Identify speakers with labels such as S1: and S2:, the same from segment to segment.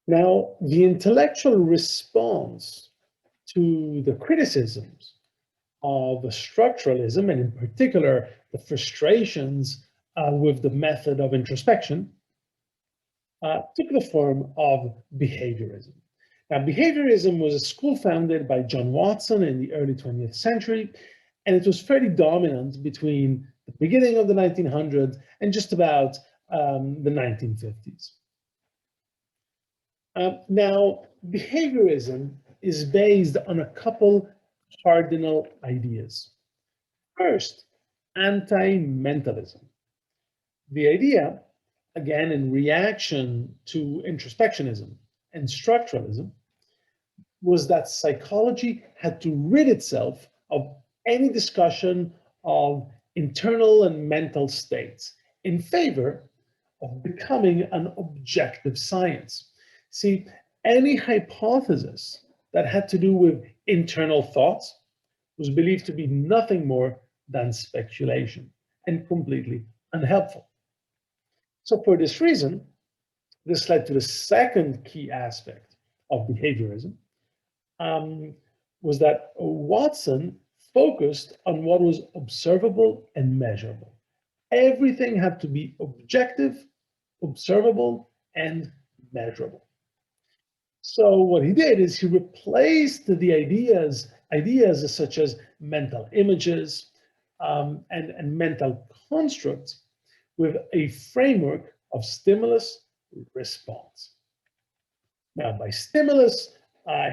S1: Now, the intellectual response to the criticisms of structuralism, and in particular, the frustrations with the method of introspection, took the form of behaviorism. Now, behaviorism was a school founded by John Watson in the early 20th century, and it was fairly dominant between the beginning of the 1900s and just about the 1950s. Now, behaviorism is based on a couple cardinal ideas. First, anti-mentalism. The idea, again, in reaction to introspectionism and structuralism, was that psychology had to rid itself of any discussion of internal and mental states in favor of becoming an objective science. See, any hypothesis that had to do with internal thoughts was believed to be nothing more than speculation and completely unhelpful. So for this reason, this led to the second key aspect of behaviorism, was that Watson focused on what was observable and measurable. Everything had to be objective, observable, and measurable. So what he did is he replaced the ideas such as mental images and mental constructs with a framework of stimulus response. Now, by stimulus,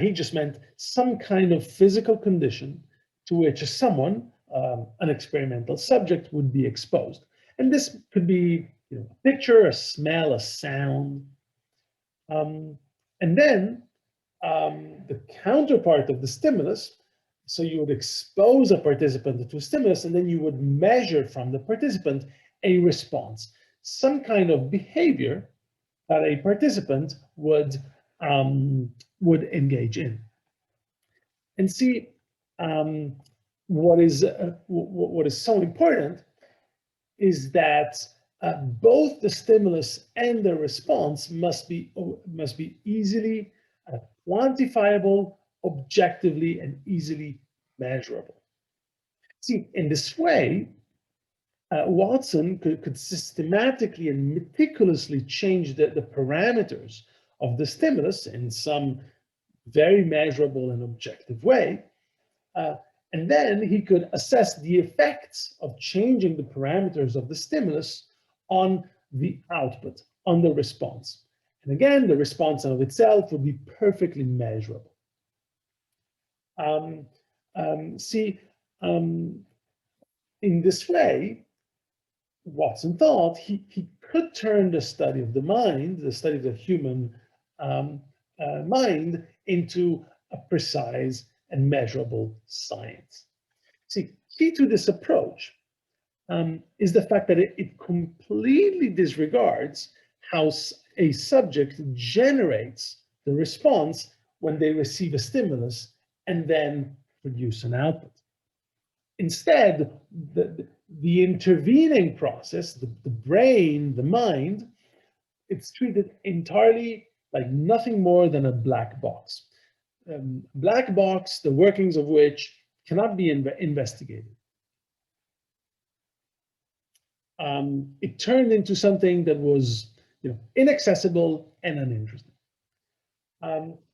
S1: he just meant some kind of physical condition to which someone, an experimental subject, would be exposed. And this could be a picture, a smell, a sound. And then the counterpart of the stimulus, so you would expose a participant to a stimulus, and then you would measure from the participant a response, some kind of behavior that a participant would engage in. And see, what is so important is that both the stimulus and the response must be easily quantifiable, objectively, and easily measurable. See, in this way, Watson could systematically and meticulously change the parameters of the stimulus in some very measurable and objective way. And then he could assess the effects of changing the parameters of the stimulus on the output, on the response. And again, the response of itself would be perfectly measurable. In this way, Watson thought he could turn the study of the mind, the study of the human mind, into a precise and measurable science. See, key to this approach is the fact that it completely disregards how a subject generates the response when they receive a stimulus and then produce an output. Instead, the intervening process, the brain, the mind, it's treated entirely like nothing more than a black box. Black box, the workings of which cannot be investigated. It turned into something that was inaccessible and uninteresting.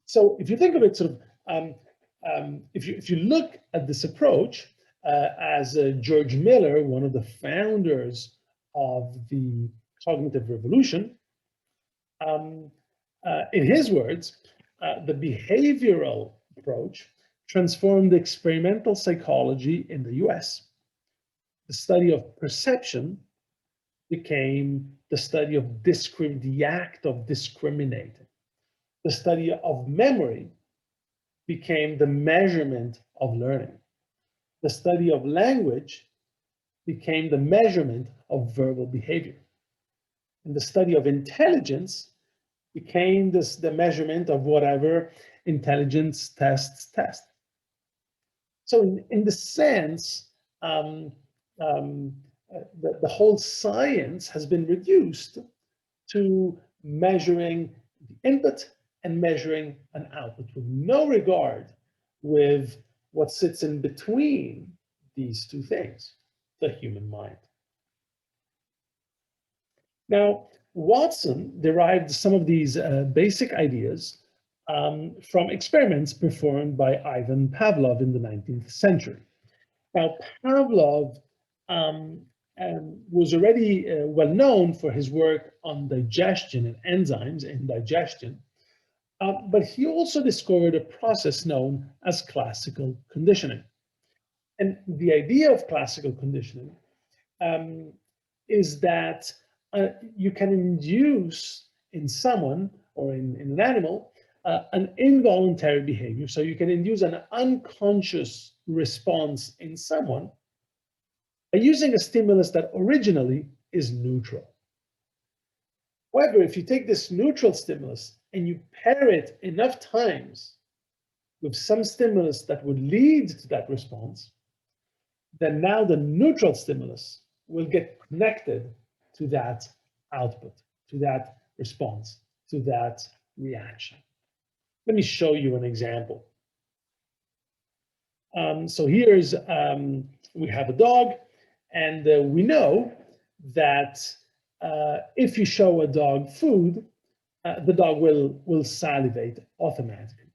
S1: So if you think of it sort of, if you look at this approach, as George Miller, one of the founders of the cognitive revolution, in his words, the behavioral approach transformed experimental psychology in the US. The study of perception became the study of the act of discriminating. The study of memory became the measurement of learning. The study of language became the measurement of verbal behavior. And the study of intelligence became the measurement of whatever intelligence tests test. So in the sense, the whole science has been reduced to measuring the input and measuring an output with no regard with what sits in between these two things, the human mind. Now, Watson derived some of these basic ideas from experiments performed by Ivan Pavlov in the 19th century. Now, Pavlov was already well known for his work on digestion and enzymes in digestion, but he also discovered a process known as classical conditioning. And the idea of classical conditioning is that you can induce in someone or in an animal an involuntary behavior. So you can induce an unconscious response in someone by using a stimulus that originally is neutral. However, if you take this neutral stimulus and you pair it enough times with some stimulus that would lead to that response, then now the neutral stimulus will get connected to that output, to that response, to that reaction. Let me show you an example. So here's, we have a dog, and we know that if you show a dog food, the dog will salivate automatically.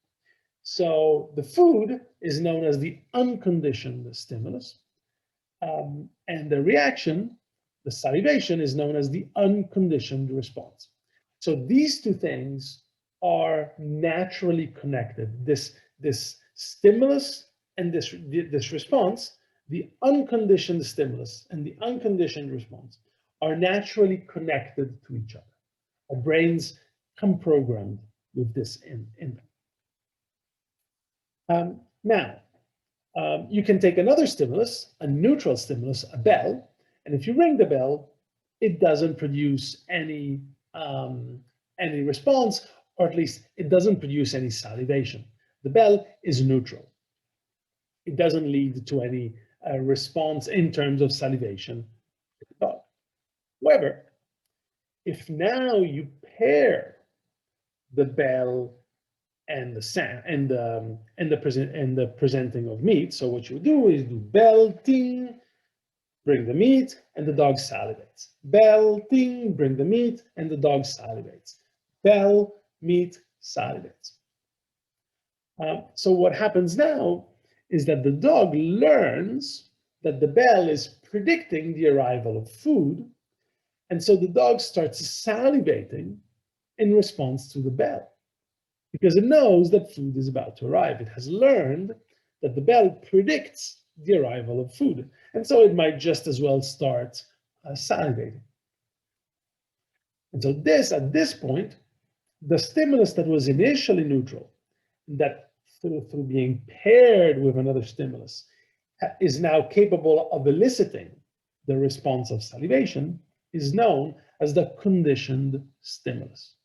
S1: So the food is known as the unconditioned stimulus, and the reaction, the salivation, is known as the unconditioned response. So these two things are naturally connected. This stimulus and this response, the unconditioned stimulus and the unconditioned response, are naturally connected to each other. Our brains come programmed with this in them. Now, you can take another stimulus, a neutral stimulus, a bell, and if you ring the bell, it doesn't produce any response, or at least it doesn't produce any salivation. The bell is neutral. It doesn't lead to any response in terms of salivation. However, if now you pair the bell and the sound and the presenting of meat, so what you do is do bell, ting, bring the meat, and the dog salivates. Bell, ting, bring the meat, and the dog salivates. Bell, meat, salivates. So what happens now is that the dog learns that the bell is predicting the arrival of food, and so the dog starts salivating in response to the bell, because it knows that food is about to arrive. It has learned that the bell predicts the arrival of food, and so it might just as well start salivating. And so at this point, the stimulus that was initially neutral, that through being paired with another stimulus, is now capable of eliciting the response of salivation, is known as the conditioned stimulus.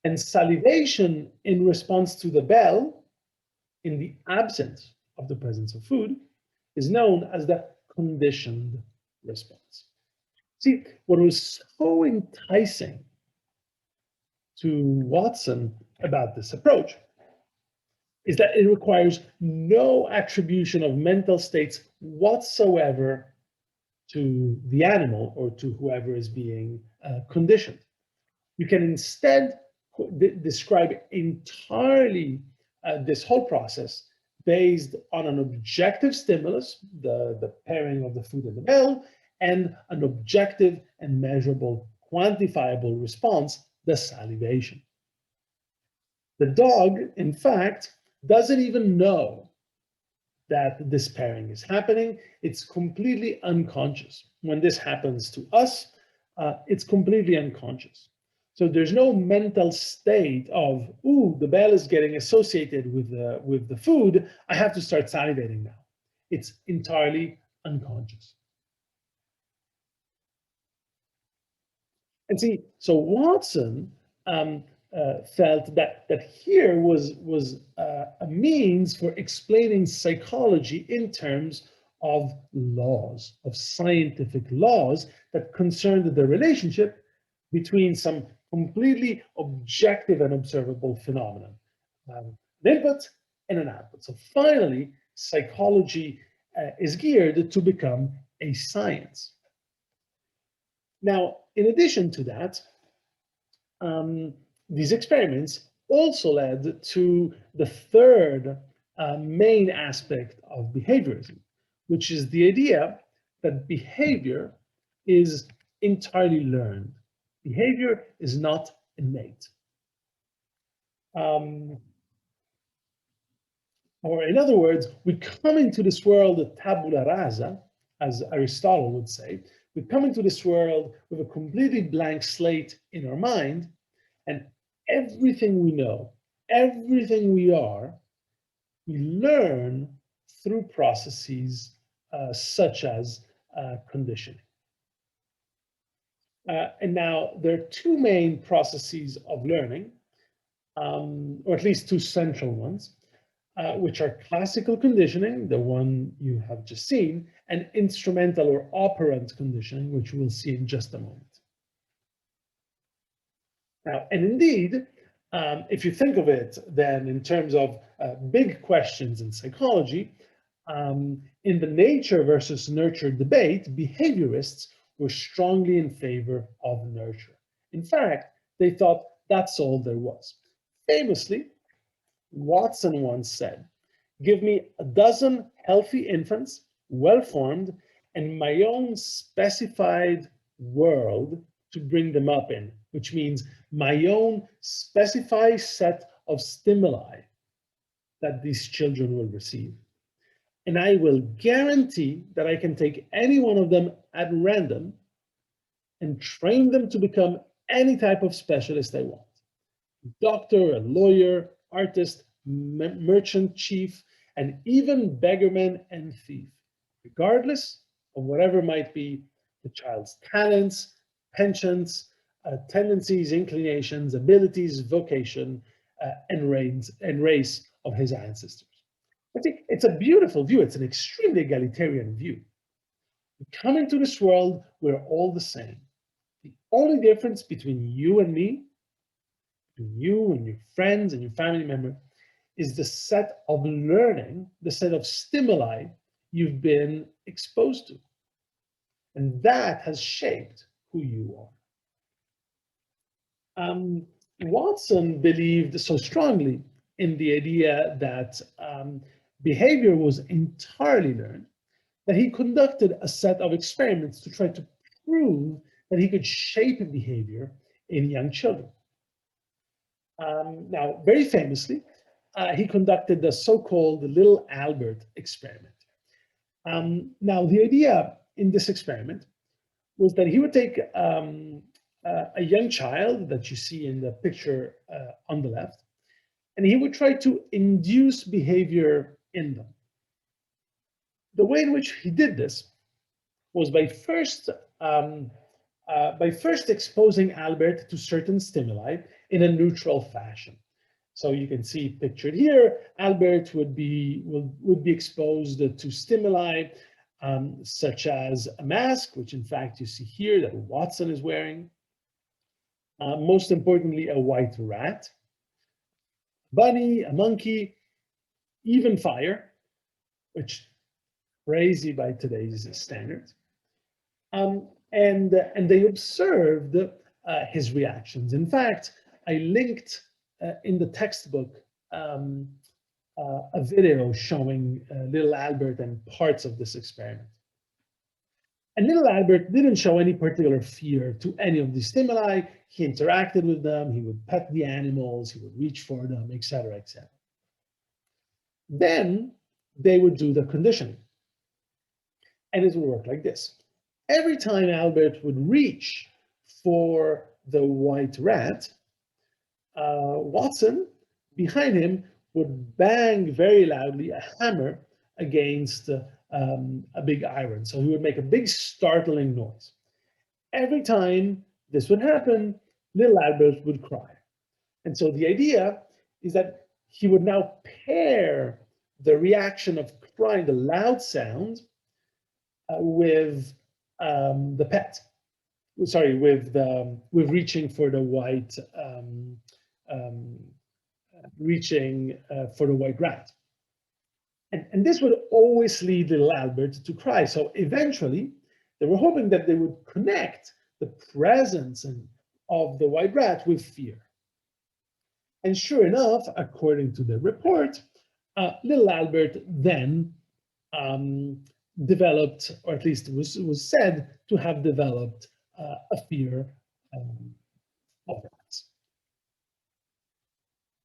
S1: And salivation in response to the bell, in the absence of the presence of food, is known as the conditioned response. See, what was so enticing to Watson about this approach is that it requires no attribution of mental states whatsoever to the animal or to whoever is being conditioned. You can instead describe entirely this whole process based on an objective stimulus, the pairing of the food and the bell, and an objective and measurable, quantifiable response, the salivation. The dog, in fact, doesn't even know that this pairing is happening. It's completely unconscious. When this happens to us, it's completely unconscious. So there's no mental state of, ooh, the bell is getting associated with the food, I have to start salivating now. It's entirely unconscious. And see, so Watson felt that here was a means for explaining psychology in terms of laws, of scientific laws that concerned the relationship between some completely objective and observable phenomenon, an input and an output. So finally, psychology is geared to become a science. Now, in addition to that, these experiments also led to the third main aspect of behaviorism, which is the idea that behavior is entirely learned. Behavior is not innate. Or in other words, we come into this world tabula rasa, as Aristotle would say. We come into this world with a completely blank slate in our mind, and everything we know, everything we are, we learn through processes such as conditioning. And now there are two main processes of learning, or at least two central ones, which are classical conditioning, the one you have just seen, and instrumental or operant conditioning, which we'll see in just a moment. Now, and indeed, if you think of it then in terms of big questions in psychology, in the nature versus nurture debate, behaviorists were strongly in favor of nurture. In fact, they thought that's all there was. Famously, Watson once said, "Give me a dozen healthy infants, well-formed, and my own specified world to bring them up in," which means my own specified set of stimuli that these children will receive. And I will guarantee that I can take any one of them at random and train them to become any type of specialist I want. Doctor, a lawyer, artist, merchant, chief, and even beggarman and thief, regardless of whatever might be the child's talents, penchants, tendencies, inclinations, abilities, vocation, and race of his ancestors. I think it's a beautiful view. It's an extremely egalitarian view. We come into this world, we're all the same. The only difference between you and me, between you and your friends and your family member, is the set of learning, the set of stimuli you've been exposed to. And that has shaped who you are. Watson believed so strongly in the idea that behavior was entirely learned that he conducted a set of experiments to try to prove that he could shape behavior in young children. Now, very famously, he conducted the so-called Little Albert experiment. Now, the idea in this experiment was that he would take a young child that you see in the picture on the left, and he would try to induce behavior in them. The way in which he did this was by first exposing Albert to certain stimuli in a neutral fashion. So you can see pictured here, Albert would be exposed to stimuli such as a mask, which in fact you see here that Watson is wearing. Most importantly, a white rat, bunny, a monkey, even fire, which crazy by today's standards. And they observed his reactions. In fact, I linked in the textbook a video showing little Albert and parts of this experiment. And little Albert didn't show any particular fear to any of these stimuli. He interacted with them, he would pet the animals, he would reach for them, etc., etc. Then they would do the conditioning. And it would work like this. Every time Albert would reach for the white rat, Watson, behind him, would bang very loudly a hammer against a big iron. So he would make a big startling noise. Every time this would happen, little Albert would cry. And so the idea is that he would now pair the reaction of crying, the loud sound, with the pet. with reaching for the white rat. And this would always lead little Albert to cry. So eventually, they were hoping that they would connect the presence of the white rat with fear. And sure enough, according to the report, little Albert then developed, or at least was said to have developed a fear of